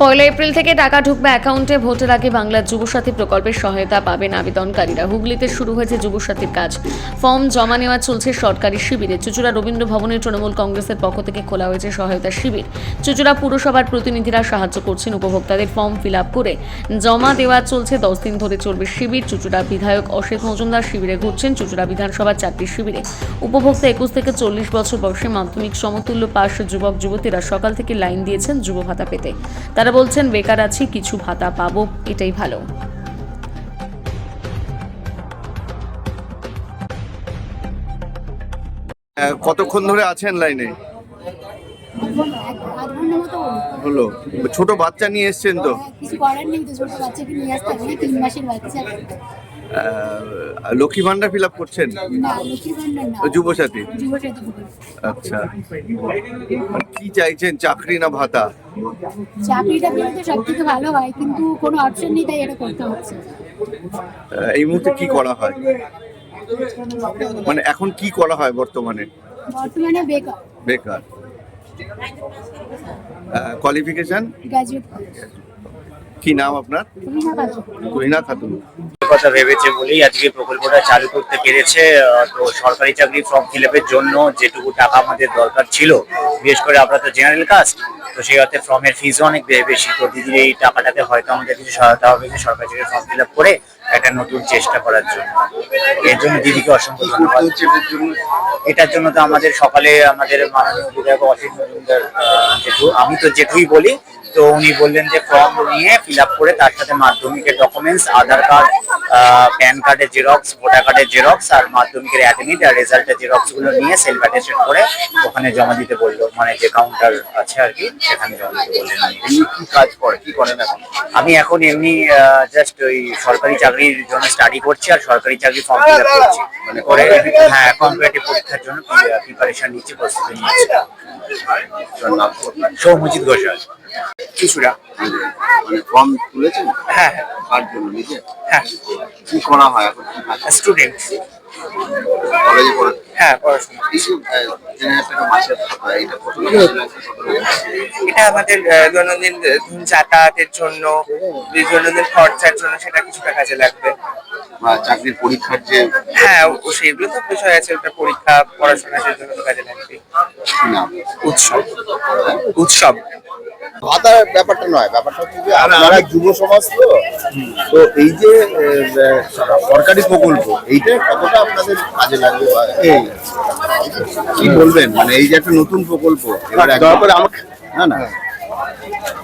পয়লা April থেকে টাকা ঢুকবে অ্যাকাউন্টে। ভোটের আগে বাংলার যুবসাথী প্রকল্পের সহায়তা পাবেন আবেদনকারীরা। হুগলিতে শুরু হয়েছে যুবসাথীর কাজ। ফর্ম জমা নেওয়া চলছে সরকারি শিবিরে। চুঁচুড়া রবীন্দ্র ভবনে তৃণমূল কংগ্রেসের পক্ষ থেকে খোলা হয়েছে সহায়তা শিবির। চুঁচুড়া পুরসভার প্রতিনিধিরা সাহায্য করছেন উপভোক্তাদের। ফর্ম ফিল আপ করে জমা দেওয়া চলছে। 10 দিন ধরে চলবে শিবির। চুঁচুড়া বিধায়ক অসিত মজুমদার শিবিরে ঘুরছেন। চুঁচুড়া বিধানসভার 4টি শিবিরে উপভোক্তা 21 থেকে 40 বছর বয়সী মাধ্যমিক সমতুল্য পাশ যুবক যুবতীরা সকাল থেকে লাইন দিয়েছেন যুব ভাতা পেতে। তারা বলছেন, বেকার আছি, কিছু ভাতা পাবো, এটাই ভালো। কতক্ষণ ধরে আছেন লাইনে? হলো। ছোট বাচ্চা নিয়ে এসছেন তো? লক্ষ্মী ভান্ডার ফিল আপ করছেন? যুবসাথী। আচ্ছা, কি চাইছেন, চাকরি না ভাতা? চাকরিটা পেলে তো সবথেকে ভালো হয়, কিন্তু কোনো অপশন নেই, তাই এটা করতে হচ্ছে। এই মুহূর্তে কি করা হয়, মানে এখন কি করা হয় বর্তমানে? বেকার। বেকার। কোয়ালিফিকেশন? গ্র্যাজুয়েট। কি নাম আপনার? তুহিনা খাতুন। কথা ভেবেছে বলেই আজকে প্রকল্পটা চালু করতে পেরেছে। তো সরকারি চাকরি ফর্ম ফিল আপের জন্য যেটুকু টাকা আমাদের দরকার ছিল, বিশেষ করে আমরা তো জেনারেল কাস্ট, তো সেই অর্থে ফর্মের ফিজও অনেক বেশি। তো দিদির এই টাকাটাতে হয়তো আমাদের কিছু সহায়তা হবে যে সরকারি চাকরি ফর্ম ফিল আপ করে একটা নতুন চেষ্টা করার জন্য। এর জন্য দিদিকে অসংখ্য ধন্যবাদ। এটার জন্য তো আমাদের সকালে আমাদের মাননীয় বিধায়ক অসিত মজুমদার জেঠু, আমি তো জেঠুই বলি, তো উনি বললেন যে ফর্ম নিয়ে ফিল আপ করে তার সাথে মাধ্যমিকের ডকুমেন্টস, আধার কার্ড, প্যান কার্ডের জেরক্স, ভোটার কার্ডের জেরক্স আর মাধ্যমিকের অ্যাডমিট আর রেজাল্টের জেরক্স গুলো নিয়ে সেলফ অ্যাটেস্টেড করে ওখানে জমা দিতে বললো, মানে যে কাউন্টার আছে আর কি, সেখানে জমা দিতে বললেন। কি কাজ করে, কি করেন এখন? আমি এখন এমনি জাস্ট ওই সরকারি চাকরির জন্য স্টাডি করছি আর সরকারি চাকরি ফর্ম ফিল আপ করছি, মানে করে হ্যাঁ কম্পিটিটিভ পরীক্ষার জন্য প্রিপারেশন নিচ্ছি, প্রস্তুতি নিচ্ছি। সৌমজিৎ ঘোষাল, চুঁচুড়া। মানে ফর্ম তুলেছেন? হ্যাঁ কার জন্য, নিজে? হ্যাঁ। কি করা হয় এখন? স্টুডেন্ট। কলেজে পড়ে? হ্যাঁ, পড়াশোনা। এটা আমাদের দৈনন্দিন যাতায়াতের জন্য, দৈনন্দিন খরচার জন্য সেটা কিছুটা কাজে লাগবে। চাকরির পরীক্ষার যে, হ্যাঁ সেগুলো তো বিষয় আছে, ওটা পরীক্ষা পড়াশোনার জন্য তো কাজে লাগবে। উৎসব। উৎসব ভাতার ব্যাপারটা নয়, ব্যাপারটা হচ্ছে যে আপনারা যুব সমাজ, তো এই যে সরকারি প্রকল্প, এইটা কতটা আপনাদের কাজে লাগবে, কি বলবেন? মানে এই যে একটা নতুন প্রকল্প, আমাকে না না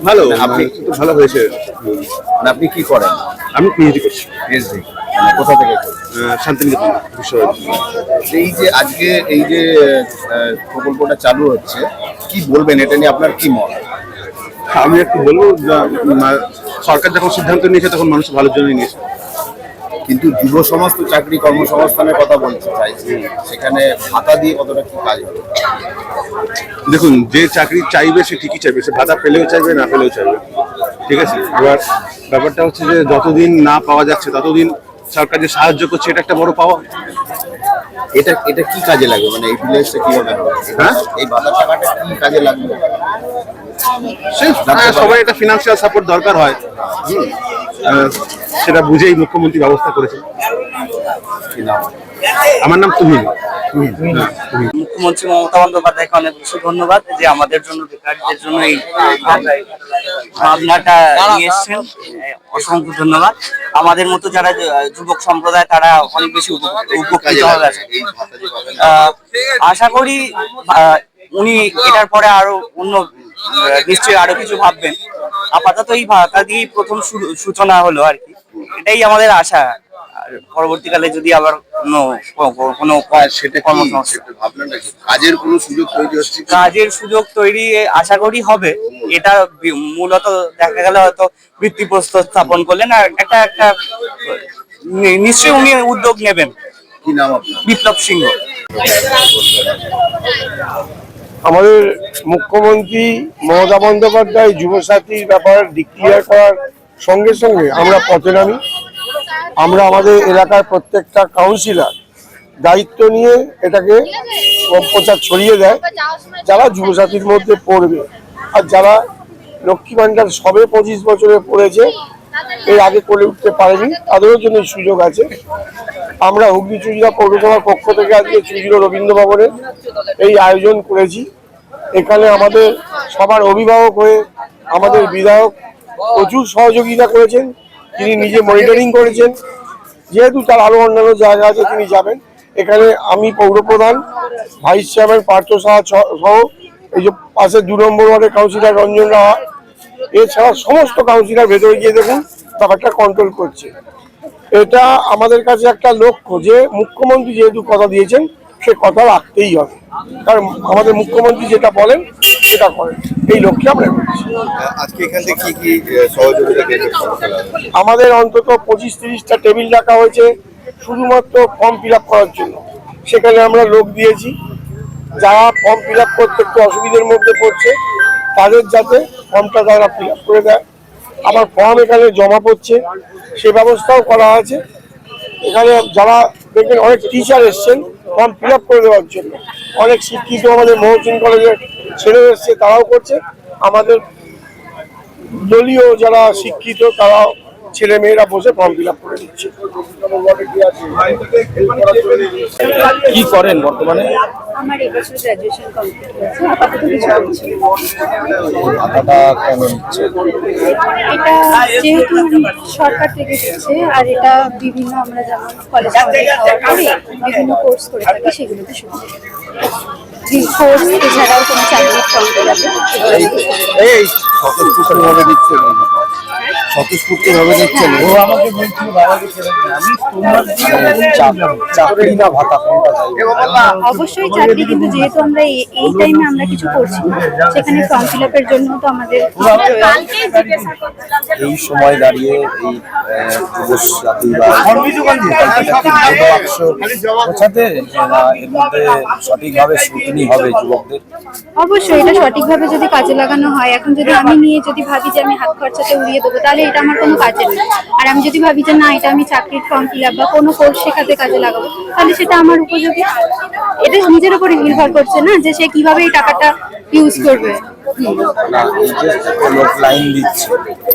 ভালো, আপনি ভালো হয়েছে। মানে আপনি কি করেন? আমি পিএইচডি করছি। পিএইচডি কোথা থেকে? শান্তিনিকেতন বিশ্ববিদ্যালয়। এই যে আজকে এই যে প্রকল্পটা চালু হচ্ছে, কি বলবেন এটা নিয়ে, আপনার কি মত? আমি একটু বলবো, সরকার যখন সিদ্ধান্ত নিয়েছে তখন মানুষ ভালোর জন্যই নিয়েছে। কিন্তু যুব সমাজ তো চাকরি কর্মসংস্থানের কথা বলতে চাইছে, সেখানে ভাতা দিয়ে কতটা কি কাজ হবে? দেখুন, যে চাকরি চাইবে সে ঠিকই চাইবে, সে ভাতা পেলেও চাইবে, না পেলেও চাইবে, ঠিক আছে। এবার ব্যাপারটা হচ্ছে যে যতদিন না পাওয়া যাচ্ছে ততদিন সরকার যে সাহায্য করছে, এটা একটা বড় পাওয়া। এটা এটা কি কাজে লাগবে, মানে এই বিলেজটা কিভাবে হবে? হ্যাঁ, এই ভাতার টাকাটা কি কাজে লাগবে? সবাই একটা ফিনান্সিয়াল সাপোর্ট দরকার হয়, সেটা বুঝেই মুখ্যমন্ত্রী ব্যবস্থা করেছেন। আমার নাম তুহিন। মুখ্যমন্ত্রী মমতা বন্দ্যোপাধ্যায়কে অনেক বেশি ধন্যবাদ যে আমাদের জন্য, বেকারদের জন্য এই ভাবনাটা নিয়ে এসছেন। অসংখ্য ধন্যবাদ। আমাদের মতো যারা যুবক সম্প্রদায়, তারা অনেক বেশি উপকৃত হবে। আশা করি উনি এটার পরে আরো অন্য নিশ্চয়ই আরো কিছু ভাববেন। আপাতত এই ভাতা দিয়েই প্রথম সূচনা হলো আর কি, এটাই আমাদের আশা। আর পরবর্তীকালে যদি আবার কোনো কাজের কোনো সুযোগ তৈরি হচ্ছে, কাজের সুযোগ তৈরি আশা করি হবে। এটা মূলত দেখা গেল হয়তো ভিত্তিপ্রস্তর স্থাপন করলেন, আর একটা নিশ্চয়ই উনি উদ্যোগ নেবেন। কি নাম আপনার? বিপ্লব সিংহ। আমাদের মুখ্যমন্ত্রী মমতা বন্দ্যোপাধ্যায় যুবসাথীর ব্যাপার ডিক্লেয়ার করার সঙ্গে সঙ্গে আমরা পথে নামি। আমরা আমাদের এলাকার প্রত্যেকটা কাউন্সিলর দায়িত্ব নিয়ে এটাকে প্রচার ছড়িয়ে দেয়, যারা যুবসাথীর মধ্যে পড়বে আর যারা লক্ষ্মী ভান্ডার সবে 25 বছরে পড়েছে, এর আগে করে উঠতে পারেনি, তাদেরও জন্য সুযোগ আছে। আমরা হুগলি চুঁচুড়া পৌরসভার পক্ষ থেকে আজকে চুঁচুড়া রবীন্দ্র ভবনে এই আয়োজন করেছি। এখানে আমাদের সবার অভিভাবক হয়ে আমাদের বিধায়ক প্রচুর সহযোগিতা করেছেন, তিনি নিজে মনিটরিং করেছেন। যেহেতু তার আরো অন্যান্য জায়গা আছে তিনি যাবেন। এখানে আমি পৌরপ্রধান, ভাইস চেয়ারম্যান পার্থ সাহা সহ এই যে পাশে 2 নম্বর ওয়ার্ডের কাউন্সিলর রঞ্জন রাহা, এছাড়া সমস্ত কাউন্সিলর ভেতরে গিয়ে দেখুন ব্যাপারটা কন্ট্রোল করছে। এটা আমাদের কাছে একটা লক্ষ্য যে মুখ্যমন্ত্রী যেহেতু কথা দিয়েছেন সে কথা রাখতেই হবে, কারণ আমাদের মুখ্যমন্ত্রী যেটা বলেন সেটা করেন, এই লক্ষ্যে আমরা করছি। আজকে এখান থেকে কি সহযোগিতা পেয়েছে? আমাদের অন্তত 25-30টা টেবিল রাখা হয়েছে শুধুমাত্র ফর্ম ফিল আপ করার জন্য। সেখানে আমরা লোক দিয়েছি, যারা ফর্ম ফিল আপ করতে একটু অসুবিধার মধ্যে পড়ছে তাদের যাতে ফর্মটা তারা ফিল আপ করে দেয়। আবার ফর্ম এখানে জমা পড়ছে সে ব্যবস্থাও করা আছে। এখানে যারা দেখবেন অনেক টিচার এসছেন ফর্ম ফিল আপ করে দেওয়ার জন্য, অনেক শিক্ষিত আমাদের মহসিন কলেজের ছেলে এসছে তারাও করছে, আমাদের দলীয় যারা শিক্ষিত তারাও ছেলে মেয়েরা বসে ফর্ম ফিল আপ করে দিচ্ছে। কি করেন বর্তমানে? আমার এবছর গ্র্যাজুয়েশন কমপ্লিট হয়েছে, আপাতত কিছু করছি না। ভাতাটা কেন নিচ্ছে? এটা যেহেতু সরকার থেকে দিচ্ছে, আর এটা বিভিন্ন আমরা যেমন কলেজ করি বিভিন্ন কোর্স করে থাকি, সেগুলোতে সুবিধা কোর্স এছাড়াও কোনো চাকরির ফর্ম এই স্বতঃস্ফূর্তভাবে দিচ্ছেন, স্বতঃস্ফূর্তভাবে দিচ্ছেন। ও আমাকে বলছিল বাবাকে ছেড়ে দিন, আমি তোমার চাকরি না ভাতা কোনটা চাই? অবশ্যই চাকরি, কিন্তু যেহেতু আমরা এই টাইমে আমরা কিছু করছি না, সেখানে ফর্ম ফিল আপের জন্য তো আমাদের এই সময় দাঁড়িয়ে এই যুবসাথী বা বোঝাতে এর মধ্যে সঠিকভাবে স্ক্রুটিনি হবে যুবকদের। অবশ্যই এটা সঠিকভাবে যদি কাজে লাগানো হয়, এখন যদি আমি নিয়ে যদি ভাবি যে আমি হাত খরচাতে উড়িয়ে দেবো, তাহলে এটা আমার কোনো কাজে নেই। আর আমি যদি ভাবি যে না এটা আমি চাকরির ফর্ম ফিল আপ বা কোনো কোর্স শেখাতে কাজে লাগাবো, তাহলে সেটা আমার উপযোগী। এটা নিজের উপরে নির্ভর করছে না যে সে কিভাবে এই টাকাটা ইউজ করবে। না, এই যে একটা লোক লাইন দিচ্ছে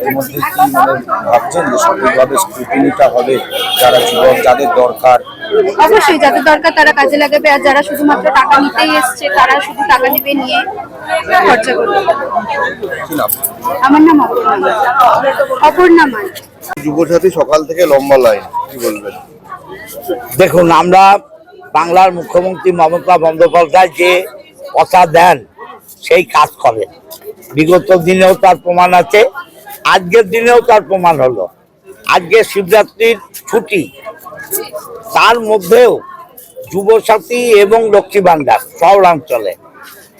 এর মধ্যে কি মানে ভাবছেন যে সঠিকভাবে স্ক্রুটিনিটা হবে? যারা যুবক যাদের দরকার, অবশ্যই যাদের দরকার তারা কাজে লাগাবে, আর যারা শুধুমাত্র টাকা নিতেই এসছে তারা শুধু টাকা নেবে, নিয়ে খরচা করবে। কি নাম? আমার নাম অপর্ণা মান। যুবসাথী সকাল থেকে লম্বা লাইন, কি বলবেন? দেখুন, আমরা বাংলার মুখ্যমন্ত্রী মমতা বন্দ্যোপাধ্যায় যে কথা দেন সেই কাজ করেন। বিগত দিনেও তার প্রমাণ আছে, আজকের দিনেও তার প্রমাণ হলো। আজকে শিবরাত্রির ছুটি, তার মধ্যেও যুবসাথী এবং লক্ষ্মী ভান্ডার শহরাঞ্চলে,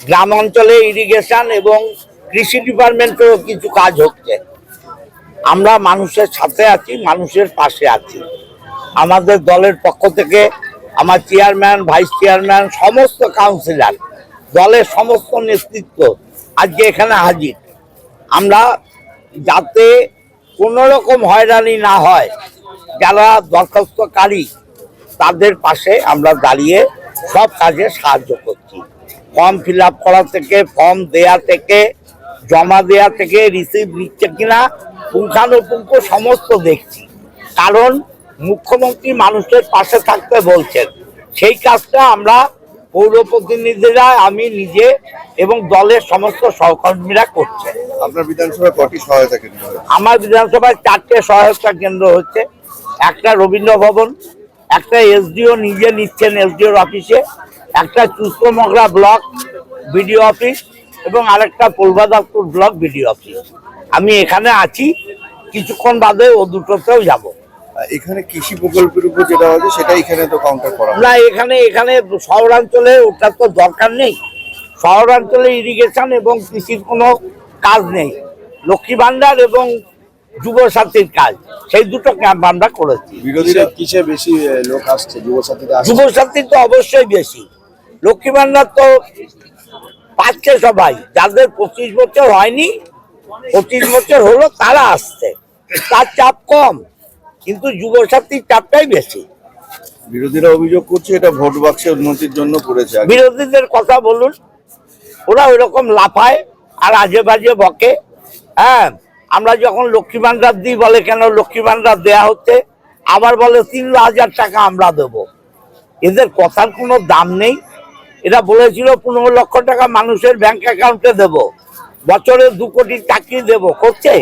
গ্রাম অঞ্চলে ইরিগেশন এবং কৃষি ডিপার্টমেন্টেরও কিছু কাজ হচ্ছে। আমরা মানুষের সাথে আছি, মানুষের পাশে আছি। আমাদের দলের পক্ষ থেকে আমার চেয়ারম্যান, ভাইস চেয়ারম্যান, সমস্ত কাউন্সিলর, দলের সমস্ত নেতৃত্ব আজকে এখানে হাজির। আমরা যাতে কোনো রকম হয়রানি না হয়, যারা দরখাস্তকারী তাদের পাশে আমরা দাঁড়িয়ে সব কাজে সাহায্য করছি। ফর্ম ফিল আপ করা থেকে, ফর্ম দেয়া থেকে, জমা দেয়া থেকে, রিসিভ নিচ্ছে কিনা পুঙ্খানুপুঙ্খ সমস্ত দেখছি। কারণ মুখ্যমন্ত্রী মানুষের পাশে থাকতে বলছেন, সেই কাজটা আমরা পৌর প্রতিনিধিরা, আমি নিজে এবং দলের সমস্ত সহকর্মীরা করছে। আপনার বিধানসভায় কটি সহায়তা কেন্দ্র? আমার বিধানসভায় 4টে সহায়তা কেন্দ্র হচ্ছে। একটা রবীন্দ্র ভবন, একটা এসডিও নিজে নিচ্ছেন এসডিওর অফিসে, একটা চুস্তমগরা ব্লক বিডিও অফিস এবং আরেকটা পূর্বাদাপুর ব্লক বিডিও অফিস। আমি এখানে আছি, কিছুক্ষণ বাদে ও দুটোতেও যাব। এখানে কৃষি প্রকল্পের উপর যেটা হচ্ছে সেটা এখানে তো কাউন্টার করা না, এখানে শহরাঞ্চলে ওটা তো দরকার নেই। শহরাঞ্চলে ইরিগেশন এবং কৃষির কোনো কাজ নেই। লক্ষ্মী ভান্ডার এবং যুবসাথীর কাজ, সেই দুটো ক্যাম্প আমরা করেছি। বিরোধীরা কিসে বেশি লোক আসছে? যুবসাথীতে আসছে? যুবসাথী তো অবশ্যই বেশি, লক্ষ্মী ভান্ডার তো পাচ্ছে সবাই। যাদের 25 বছর হয়নি, 25 বছর হলো তারা আসছে, তার চাপ কম, কিন্তু যুবসাথীর চাপটাই বেশি। বিরোধীরা অভিযোগ করছে এটা ভোট বাক্সের উন্নতির জন্য করেছে। বিরোধীদের কথা বলুন, ওরা ওই রকম লাফায় আর আজে বাজে বকে। হ্যাঁ, আমরা যখন লক্ষ্মী ভান্ডার দিই বলে কেন লক্ষ্মী ভান্ডার দেয়া হচ্ছে, আবার বলে 3,000 টাকা আমরা দেব। এদের কথার কোনো দাম নেই। এরা বলেছিল 15 লক্ষ টাকা মানুষের ব্যাংক অ্যাকাউন্টে দেব, বছরে 2 কোটি চাকরি দেব, করছে?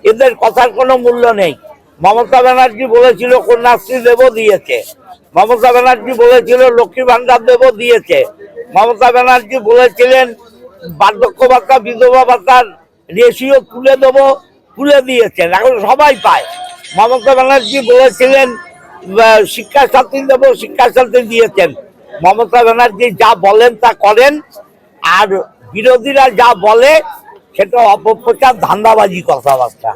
এদের কথার কোনো মূল্য নেই। মমতা ব্যানার্জি বলেছিল কন্যাশ্রী দেব, দিয়েছে। মমতা ব্যানার্জি বলেছিল লক্ষ্মী ভান্ডার দেব, দিয়েছে। মমতা ব্যানার্জি বলেছিলেন বার্ধক্য ভাতা বিধবা ভাতার রেশিও তুলে দেবো, তুলে দিয়েছেন, এখন সবাই পায়। মমতা ব্যানার্জি বলেছিলেন শিক্ষা সাথী দেবো, শিক্ষা সাথী দিয়েছেন। মমতা ব্যানার্জি যা বলেন তা করেন, আর বিরোধীরা যা বলে সেটা অপপ্রচার, ধান্দাবাজি কথাবার্তা।